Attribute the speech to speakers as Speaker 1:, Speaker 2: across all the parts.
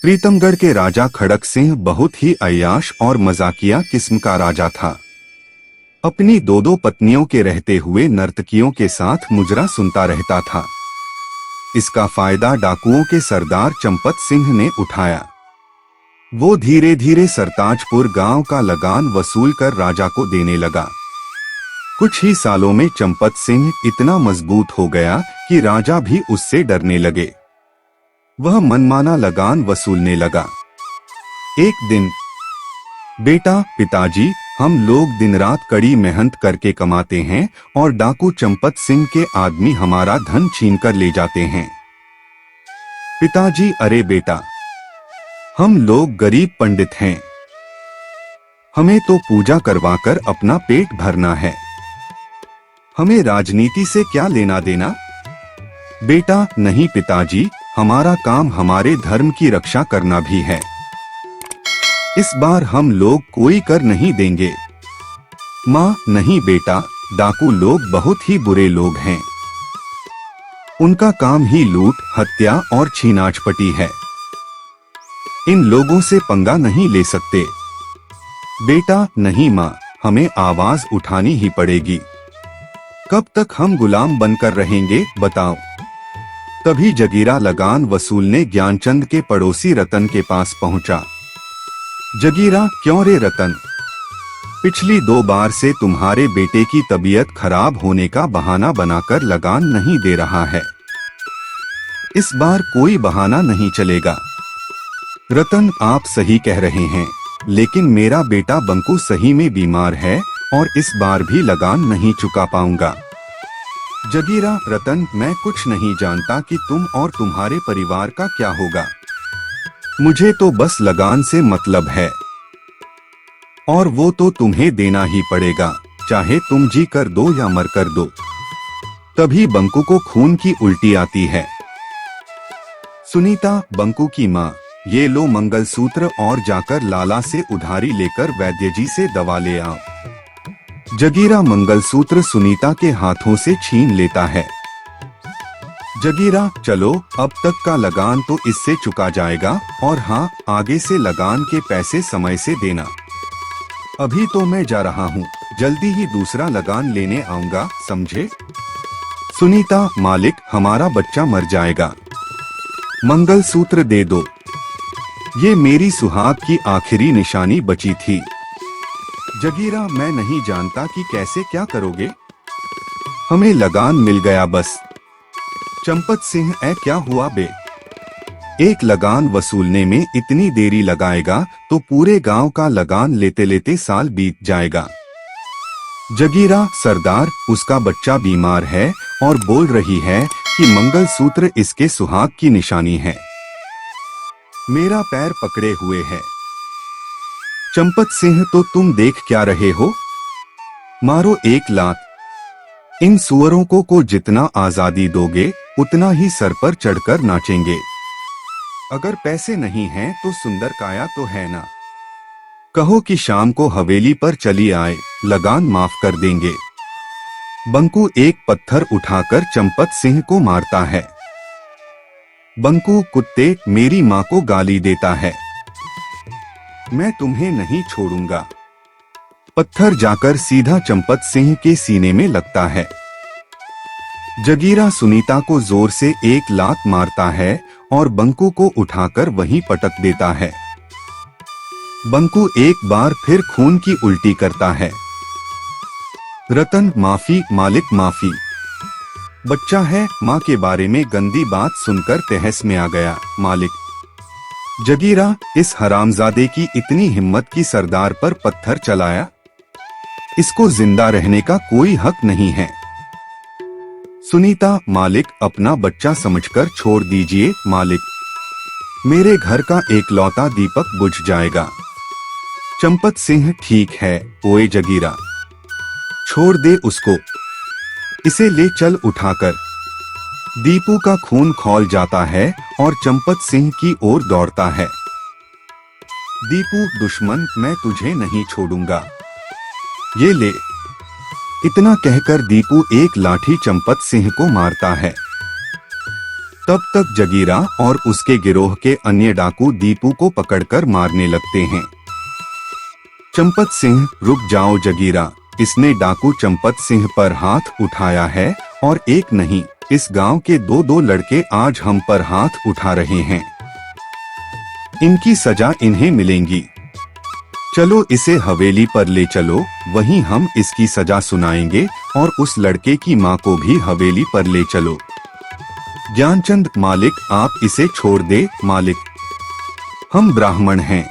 Speaker 1: प्रीतमगढ़ के राजा खड़क सिंह बहुत ही अय्याश और मजाकिया किस्म का राजा था। अपनी दो दो पत्नियों के रहते हुए नर्तकियों के साथ मुजरा सुनता रहता था। इसका फायदा डाकुओं के सरदार चंपत सिंह ने उठाया। वो धीरे धीरे सरताजपुर गांव का लगान वसूल कर राजा को देने लगा। कुछ ही सालों में चंपत सिंह इतना मजबूत हो गया कि राजा भी उससे डरने लगे। वह मनमाना लगान वसूलने लगा। एक दिन, बेटा, पिताजी, हम लोग दिन रात कड़ी मेहनत करके कमाते हैं और डाकू चंपत सिंह के आदमी हमारा धन छीन कर ले जाते हैं। पिताजी, अरे बेटा, हम लोग गरीब पंडित हैं, हमें तो पूजा करवाकर अपना पेट भरना है, हमें राजनीति से क्या लेना देना। बेटा, नहीं पिताजी, हमारा काम हमारे धर्म की रक्षा करना भी है। इस बार हम लोग कोई कर नहीं देंगे। माँ, नहीं बेटा, डाकू लोग बहुत ही बुरे लोग हैं, उनका काम ही लूट, हत्या और छीनाझपटी है, इन लोगों से पंगा नहीं ले सकते। बेटा, नहीं माँ, हमें आवाज उठानी ही पड़ेगी। कब तक हम गुलाम बनकर रहेंगे बताओ। तभी जगीरा लगान वसूलने ज्ञानचंद के पड़ोसी रतन के पास पहुंचा। जगीरा, क्यों रे रतन, पिछली 2 बार से तुम्हारे बेटे की तबीयत खराब होने का बहाना बनाकर लगान नहीं दे रहा है, इस बार कोई बहाना नहीं चलेगा। रतन, आप सही कह रहे हैं, लेकिन मेरा बेटा बंकू सही में बीमार है और इस बार भी लगान नहीं चुका पाऊंगा। जगीरा, रतन, मैं कुछ नहीं जानता कि तुम और तुम्हारे परिवार का क्या होगा, मुझे तो बस लगान से मतलब है, और वो तो तुम्हें देना ही पड़ेगा, चाहे तुम जी कर दो या मर कर दो। तभी बंकू को खून की उल्टी आती है। सुनीता, बंकू की माँ, ये लो मंगलसूत्र और जाकर लाला से उधारी लेकर वैद्य जी से दवा ले आओ। जगीरा मंगलसूत्र सुनीता के हाथों से छीन लेता है। जगीरा, चलो, अब तक का लगान तो इससे चुका जाएगा, और हाँ, आगे से लगान के पैसे समय से देना। अभी तो मैं जा रहा हूँ, जल्दी ही दूसरा लगान लेने आऊंगा, समझे। सुनीता, मालिक, हमारा बच्चा मर जाएगा, मंगलसूत्र दे दो, ये मेरी सुहाग की आखिरी निशानी बची थी। जगीरा, मैं नहीं जानता कि कैसे क्या करोगे, हमें लगान मिल गया बस। चंपत सिंह, क्या हुआ बे, एक लगान वसूलने में इतनी देरी लगाएगा तो पूरे गांव का लगान लेते लेते साल बीत जाएगा। जगीरा, सरदार, उसका बच्चा बीमार है और बोल रही है कि मंगलसूत्र इसके सुहाग की निशानी है, मेरा पैर पकड़े हुए है। चंपत सिंह, तो तुम देख क्या रहे हो, मारो एक लात। इन सुअरों को जितना आजादी दोगे उतना ही सर पर चढ़कर नाचेंगे। अगर पैसे नहीं हैं तो सुंदर काया तो है ना, कहो कि शाम को हवेली पर चली आए, लगान माफ कर देंगे। बंकू एक पत्थर उठाकर चंपत सिंह को मारता है। बंकू, कुत्ते, मेरी माँ को गाली देता है, मैं तुम्हें नहीं छोड़ूंगा। पत्थर जाकर सीधा चंपत सिंह के सीने में लगता है। जगीरा सुनीता को जोर से एक लात मारता है और बंकू को उठाकर वहीं पटक देता है। बंकू एक बार फिर खून की उल्टी करता है। रतन, माफी मालिक, माफी, बच्चा है, माँ के बारे में गंदी बात सुनकर तहस में आ गया, मालिक। जगीरा, इस हरामजादे की इतनी हिम्मत कि सरदार पर पत्थर चलाया, इसको जिंदा रहने का कोई हक नहीं है। सुनीता, मालिक, अपना बच्चा समझकर छोड़ दीजिए मालिक, मेरे घर का एकलौता दीपक बुझ जाएगा। चंपत सिंह, ठीक है, ओए जगीरा, छोड़ दे उसको, इसे ले चल उठाकर। दीपू का खून खौल जाता है और चंपत सिंह की ओर दौड़ता है। दीपू, दुश्मन, मैं तुझे नहीं छोड़ूंगा, ये ले। इतना कहकर दीपू एक लाठी चंपत सिंह को मारता है। तब तक जगीरा और उसके गिरोह के अन्य डाकू दीपू को पकड़कर मारने लगते हैं। चंपत सिंह, रुक जाओ जगीरा, इसने डाकू चंपत सिंह पर हाथ उठाया है और एक नहीं, इस गांव के दो लड़के आज हम पर हाथ उठा रहे हैं। इनकी सजा इन्हें मिलेंगी। चलो इसे हवेली पर ले चलो, वहीं हम इसकी सजा सुनाएंगे और उस लड़के की माँ को भी हवेली पर ले चलो। ज्ञानचंद, मालिक आप इसे छोड़ दे मालिक, हम ब्राह्मण हैं,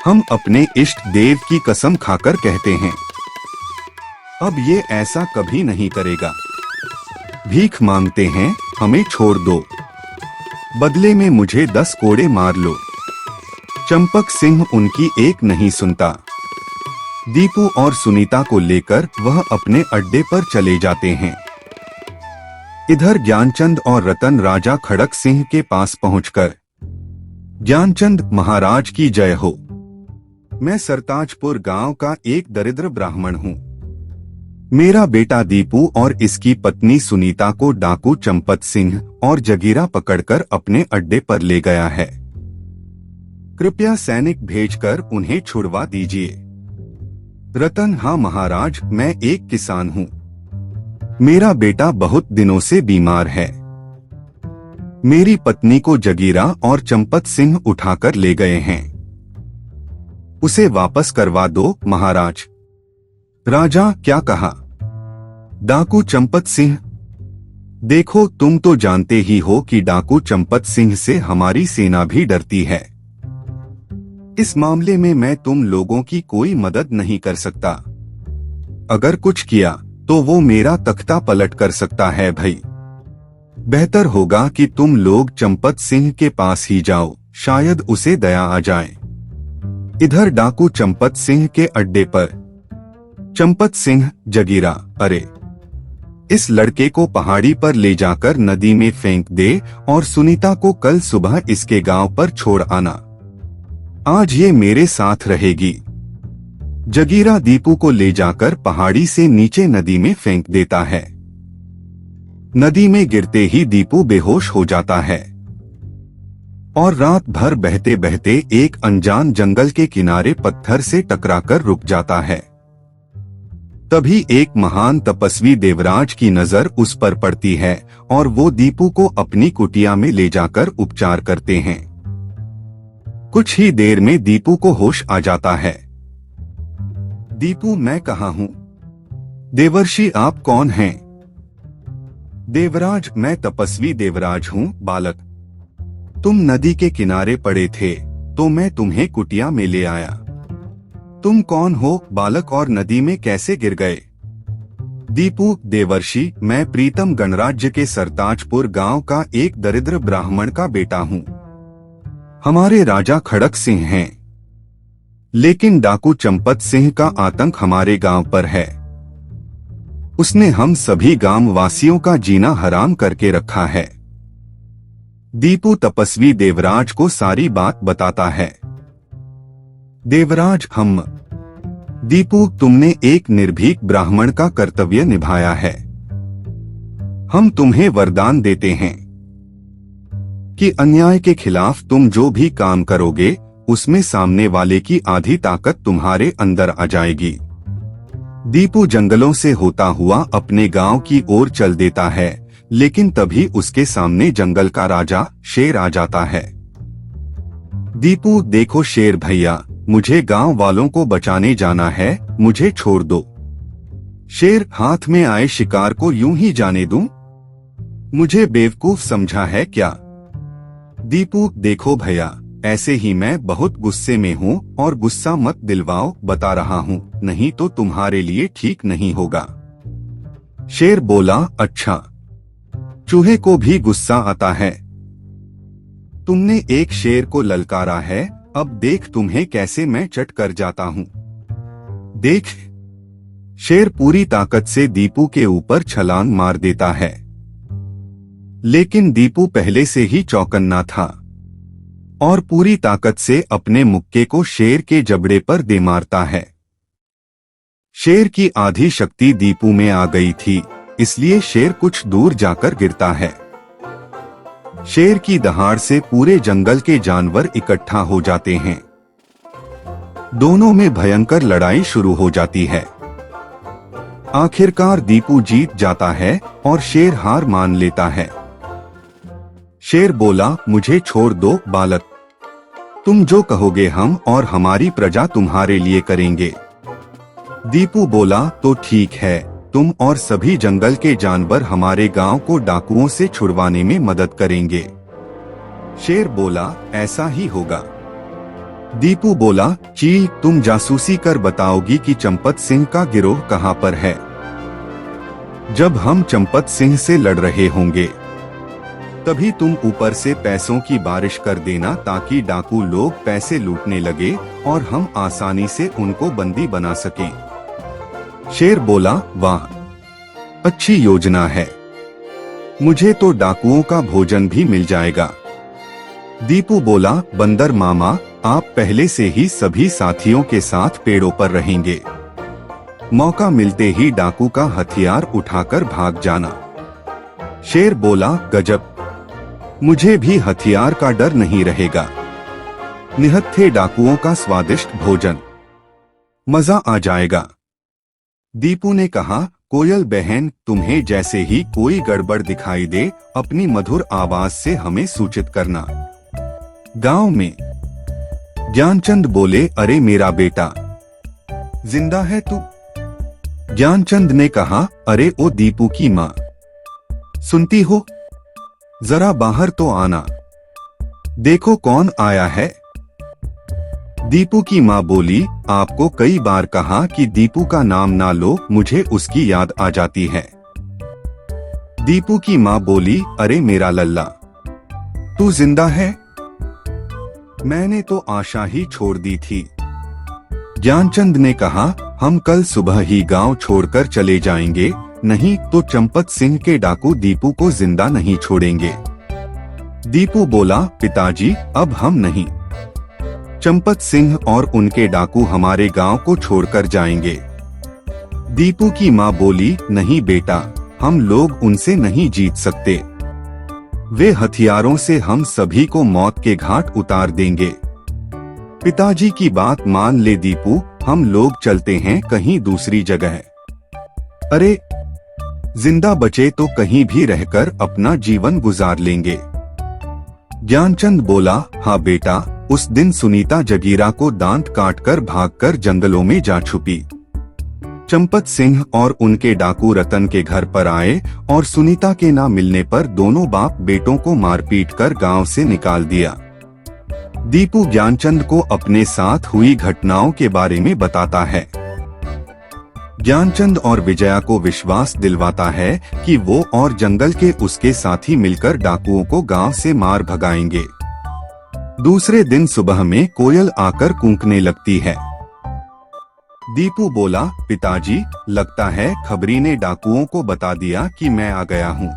Speaker 1: हम अपने इष्ट देव की कसम खाकर कहते हैं अब ये ऐसा कभी नहीं करेगा। भीख मांगते हैं, हमें छोड़ दो, बदले में मुझे 10 कोड़े मार लो। चंपक सिंह उनकी एक नहीं सुनता। दीपू और सुनीता को लेकर वह अपने अड्डे पर चले जाते हैं। इधर ज्ञानचंद और रतन राजा खड़क सिंह के पास पहुंचकर, ज्ञानचंद महाराज की जय हो। मैं सरताजपुर गांव का एक दरिद्र ब्राह्मण हूं। मेरा बेटा दीपू और इसकी पत्नी सुनीता को डाकू चंपत सिंह और जगीरा पकड़कर अपने अड्डे पर ले गया है। कृपया सैनिक भेजकर उन्हें छुड़वा दीजिए। रतन, हाँ महाराज, मैं एक किसान हूँ। मेरा बेटा बहुत दिनों से बीमार है। मेरी पत्नी को जगीरा और चंपत सिंह उठाकर ले गए हैं। उसे वापस करवा दो महाराज। राजा, क्या कहा? डाकू चंपत सिंह? देखो, तुम तो जानते ही हो कि डाकू चंपत सिंह से हमारी सेना भी डरती है। इस मामले में मैं तुम लोगों की कोई मदद नहीं कर सकता। अगर कुछ किया तो वो मेरा तख्ता पलट कर सकता है भाई। बेहतर होगा कि तुम लोग चंपत सिंह के पास ही जाओ, शायद उसे दया आ जाए। इधर डाकू चंपत सिंह के अड्डे पर, चंपत सिंह, जगीरा, अरे इस लड़के को पहाड़ी पर ले जाकर नदी में फेंक दे और सुनीता को कल सुबह इसके गांव पर छोड़ आना। आज ये मेरे साथ रहेगी। जगीरा दीपू को ले जाकर पहाड़ी से नीचे नदी में फेंक देता है। नदी में गिरते ही दीपू बेहोश हो जाता है और रात भर बहते बहते एक अनजान जंगल के किनारे पत्थर से टकराकर रुक जाता है। तभी एक महान तपस्वी देवराज की नजर उस पर पड़ती है और वो दीपू को अपनी कुटिया में ले जाकर उपचार करते हैं। कुछ ही देर में दीपू को होश आ जाता है। दीपू, मैं कहाँ हूँ? देवर्षि, आप कौन हैं? देवराज, मैं तपस्वी देवराज हूँ बालक। तुम नदी के किनारे पड़े थे तो मैं तुम्हें कुटिया में ले आया। तुम कौन हो बालक और नदी में कैसे गिर गए? दीपू, देवर्षि, मैं प्रीतम गणराज्य के सरताजपुर गांव का एक दरिद्र ब्राह्मण का बेटा हूँ। हमारे राजा खड़क सिंह हैं, लेकिन डाकू चंपत सिंह का आतंक हमारे गांव पर है। उसने हम सभी गांव वासियों का जीना हराम करके रखा है। दीपू तपस्वी देवराज को सारी बात बताता है। देवराज, हम दीपू, तुमने एक निर्भीक ब्राह्मण का कर्तव्य निभाया है। हम तुम्हें वरदान देते हैं कि अन्याय के खिलाफ तुम जो भी काम करोगे उसमें सामने वाले की आधी ताकत तुम्हारे अंदर आ जाएगी। दीपू जंगलों से होता हुआ अपने गांव की ओर चल देता है, लेकिन तभी उसके सामने जंगल का राजा शेर आ जाता है। दीपू, देखो शेर भैया, मुझे गांव वालों को बचाने जाना है, मुझे छोड़ दो। शेर, हाथ में आए शिकार को यूं ही जाने दूं? मुझे बेवकूफ समझा है क्या? दीपू, देखो भैया, ऐसे ही मैं बहुत गुस्से में हूँ और गुस्सा मत दिलवाओ, बता रहा हूँ, नहीं तो तुम्हारे लिए ठीक नहीं होगा। शेर बोला, अच्छा। चूहे को भी गुस्सा आता है। तुमने एक शेर को ललकारा है, अब देख तुम्हें कैसे मैं चट कर जाता हूँ। देख। शेर पूरी ताकत से दीपू के ऊपर छलांग मार देता है, लेकिन दीपू पहले से ही चौकन्ना था और पूरी ताकत से अपने मुक्के को शेर के जबड़े पर दे मारता है। शेर की आधी शक्ति दीपू में आ गई थी, इसलिए शेर कुछ दूर जाकर गिरता है। शेर की दहाड़ से पूरे जंगल के जानवर इकट्ठा हो जाते हैं। दोनों में भयंकर लड़ाई शुरू हो जाती है। आखिरकार दीपू जीत जाता है और शेर हार मान लेता है। शेर बोला, मुझे छोड़ दो बालक, तुम जो कहोगे हम और हमारी प्रजा तुम्हारे लिए करेंगे। दीपू बोला, तो ठीक है, तुम और सभी जंगल के जानवर हमारे गांव को डाकुओं से छुड़वाने में मदद करेंगे। शेर बोला, ऐसा ही होगा। दीपू बोला, चील, तुम जासूसी कर बताओगी कि चंपत सिंह का गिरोह कहां पर है। जब हम चंपत सिंह से लड़ रहे होंगे तभी तुम ऊपर से पैसों की बारिश कर देना ताकि डाकू लोग पैसे लूटने लगे और हम आसानी से उनको बंदी बना सकें। शेर बोला, वाह, अच्छी योजना है, मुझे तो डाकुओं का भोजन भी मिल जाएगा। दीपू बोला, बंदर मामा, आप पहले से ही सभी साथियों के साथ पेड़ों पर रहेंगे, मौका मिलते ही डाकू का हथियार उठाकर भाग जाना। शेर बोला, गजब, मुझे भी हथियार का डर नहीं रहेगा। निहत्थे डाकुओं का स्वादिष्ट भोजन, मजा आ जाएगा। दीपू ने कहा, कोयल बहन, तुम्हें जैसे ही कोई गड़बड़ दिखाई दे अपनी मधुर आवाज से हमें सूचित करना। गांव में ज्ञानचंद बोले, अरे मेरा बेटा, जिंदा है तू? ज्ञानचंद ने कहा, अरे ओ दीपू की माँ, सुनती हो? जरा बाहर तो आना, देखो कौन आया है। दीपू की माँ बोली, आपको कई बार कहा कि दीपू का नाम ना लो, मुझे उसकी याद आ जाती है। दीपू की माँ बोली, अरे मेरा लल्ला, तू जिंदा है? मैंने तो आशा ही छोड़ दी थी। ज्ञानचंद ने कहा, हम कल सुबह ही गांव छोड़कर चले जाएंगे, नहीं तो चंपत सिंह के डाकू दीपू को जिंदा नहीं छोड़ेंगे। दीपू बोला, पिताजी, अब हम नहीं, चंपत सिंह और उनके डाकू हमारे गांव को छोड़कर जाएंगे। दीपू की माँ बोली, नहीं बेटा, हम लोग उनसे नहीं जीत सकते, वे हथियारों से हम सभी को मौत के घाट उतार देंगे। पिताजी की बात मान ले दीपू, हम लोग चलते हैं कहीं दूसरी जगह। अरे, जिंदा बचे तो कहीं भी रहकर अपना जीवन गुजार लेंगे। ज्ञानचंद बोला, हाँ बेटा, उस दिन सुनीता जगीरा को दांत काटकर भागकर जंगलों में जा छुपी। चंपत सिंह और उनके डाकू रतन के घर पर आए और सुनीता के ना मिलने पर दोनों बाप बेटों को मारपीट कर गांव से निकाल दिया। दीपू ज्ञानचंद को अपने साथ हुई घटनाओं के बारे में बताता है। ज्ञानचंद और विजया को विश्वास दिलवाता है कि वो और जंगल के उसके साथी मिलकर डाकुओं को गांव से मार भगाएंगे। दूसरे दिन सुबह में कोयल आकर कूकने लगती है। दीपू बोला, पिताजी, लगता है खबरी ने डाकुओं को बता दिया कि मैं आ गया हूँ।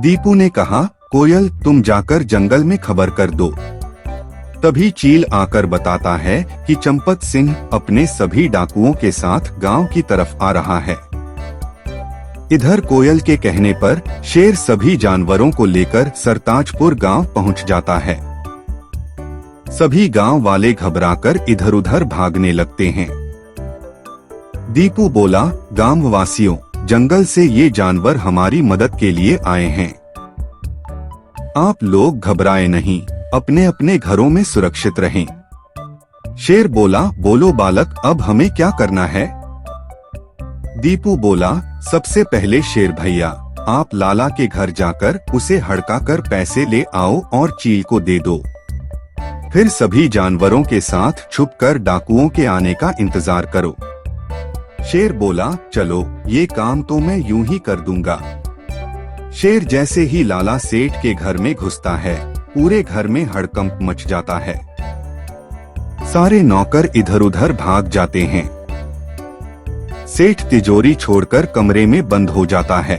Speaker 1: दीपू ने कहा, कोयल, तुम जाकर जंगल में खबर कर दो। तभी चील आकर बताता है कि चंपत सिंह अपने सभी डाकुओं के साथ गांव की तरफ आ रहा है। इधर कोयल के कहने पर शेर सभी जानवरों को लेकर सरताजपुर गांव पहुंच जाता है। सभी गांव वाले घबराकर इधर उधर भागने लगते हैं। दीपू बोला, गांव वासियों, जंगल से ये जानवर हमारी मदद के लिए आए हैं, आप लोग घबराए नहीं, अपने अपने घरों में सुरक्षित रहें। शेर बोला, बोलो बालक, अब हमें क्या करना है? दीपू बोला, सबसे पहले शेर भैया, आप लाला के घर जाकर उसे हड़काकर पैसे ले आओ और चील को दे दो। फिर सभी जानवरों के साथ छुपकर डाकुओं के आने का इंतजार करो। शेर बोला, चलो, ये काम तो मैं यूं ही कर दूंगा। शेर जैसे ही लाला सेठ के घर में घुसता है, पूरे घर में हड़कंप मच जाता है। सारे नौकर इधर उधर भाग जाते हैं। सेठ तिजोरी छोड़कर कमरे में बंद हो जाता है।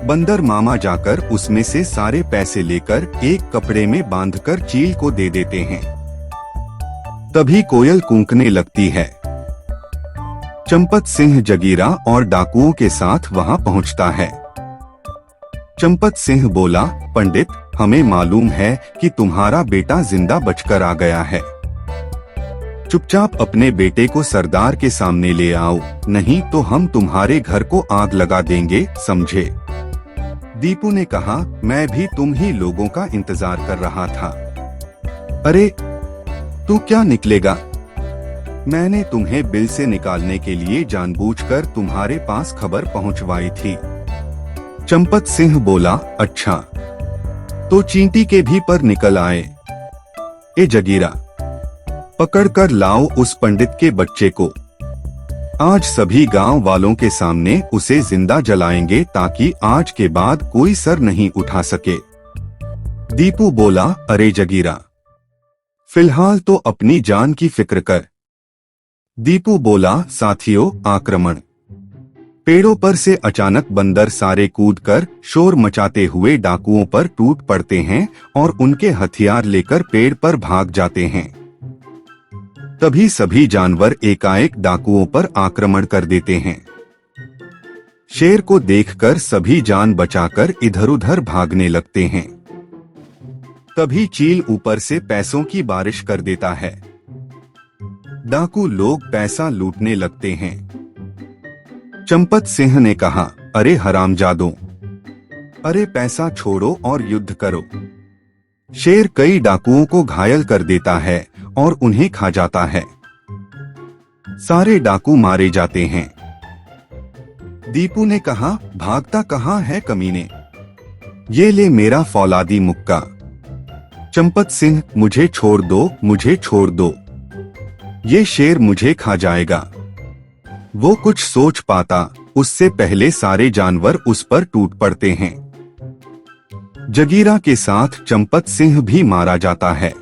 Speaker 1: बंदर मामा जाकर उसमें से सारे पैसे लेकर एक कपड़े में बांधकर चील को दे देते हैं। तभी कोयल कूकने लगती है। चंपत सिंह जगीरा और डाकुओं के साथ वहां पहुंचता है। चंपत सिंह बोला, पंडित, हमें मालूम है कि तुम्हारा बेटा जिंदा बचकर आ गया है। चुपचाप अपने बेटे को सरदार के सामने ले आओ, नहीं तो हम तुम्हारे घर को आग लगा देंगे, समझे? दीपू ने कहा, मैं भी तुम ही लोगों का इंतजार कर रहा था। अरे तू क्या निकलेगा? मैंने तुम्हें बिल से निकालने के लिए जानबूझकर तुम्हारे पास खबर पहुंचवाई थी। चंपत सिंह बोला, अच्छा, तो चींटी के भी पर निकल आए। ए जगीरा, पकड़कर लाओ उस पंडित के बच्चे को। आज सभी गांव वालों के सामने उसे जिंदा जलाएंगे ताकि आज के बाद कोई सर नहीं उठा सके। दीपू बोला, अरे जगीरा, फिलहाल तो अपनी जान की फिक्र कर। दीपू बोला, साथियों, आक्रमण। पेड़ों पर से अचानक बंदर सारे कूदकर शोर मचाते हुए डाकुओं पर टूट पड़ते हैं और उनके हथियार लेकर पेड़ पर भाग जाते हैं। तभी सभी जानवर एकाएक डाकुओं पर आक्रमण कर देते हैं। शेर को देखकर सभी जान बचाकर इधर उधर भागने लगते हैं। तभी चील ऊपर से पैसों की बारिश कर देता है। डाकू लोग पैसा लूटने लगते हैं। चंपत सिंह ने कहा, अरे हरामजादों, अरे पैसा छोड़ो और युद्ध करो। शेर कई डाकुओं को घायल कर देता है और उन्हें खा जाता है। सारे डाकू मारे जाते हैं। दीपू ने कहा, भागता कहाँ है कमीने? ये ले मेरा फौलादी मुक्का। चंपत सिंह, मुझे छोड़ दो, मुझे छोड़ दो, ये शेर मुझे खा जाएगा। वो कुछ सोच पाता उससे पहले सारे जानवर उस पर टूट पड़ते हैं। जगीरा के साथ चंपत सिंह भी मारा जाता है।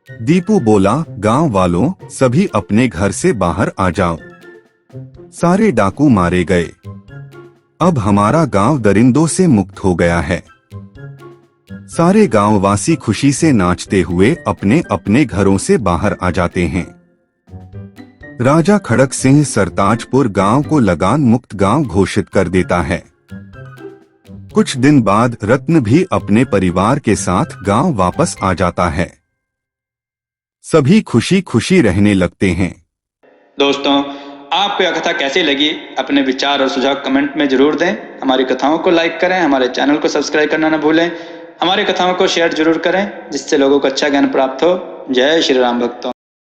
Speaker 1: दीपू बोला, गांव वालों, सभी अपने घर से बाहर आ जाओ। सारे डाकू मारे गए। अब हमारा गांव दरिंदों से मुक्त हो गया है। सारे गांववासी खुशी से नाचते हुए अपने अपने घरों से बाहर आ जाते हैं। राजा खड़क सिंह सरताजपुर गांव को लगान मुक्त गांव घोषित कर देता है। कुछ दिन बाद रत्न भी अपने परिवार के साथ गांव वापस आ जाता है। सभी खुशी खुशी रहने लगते हैं।
Speaker 2: दोस्तों, आपको यह कथा कैसी लगी? अपने विचार और सुझाव कमेंट में जरूर दें। हमारी कथाओं को लाइक करें, हमारे चैनल को सब्सक्राइब करना न भूलें। हमारी कथाओं को शेयर जरूर करें जिससे लोगों को अच्छा ज्ञान प्राप्त हो। जय श्री राम भक्तों।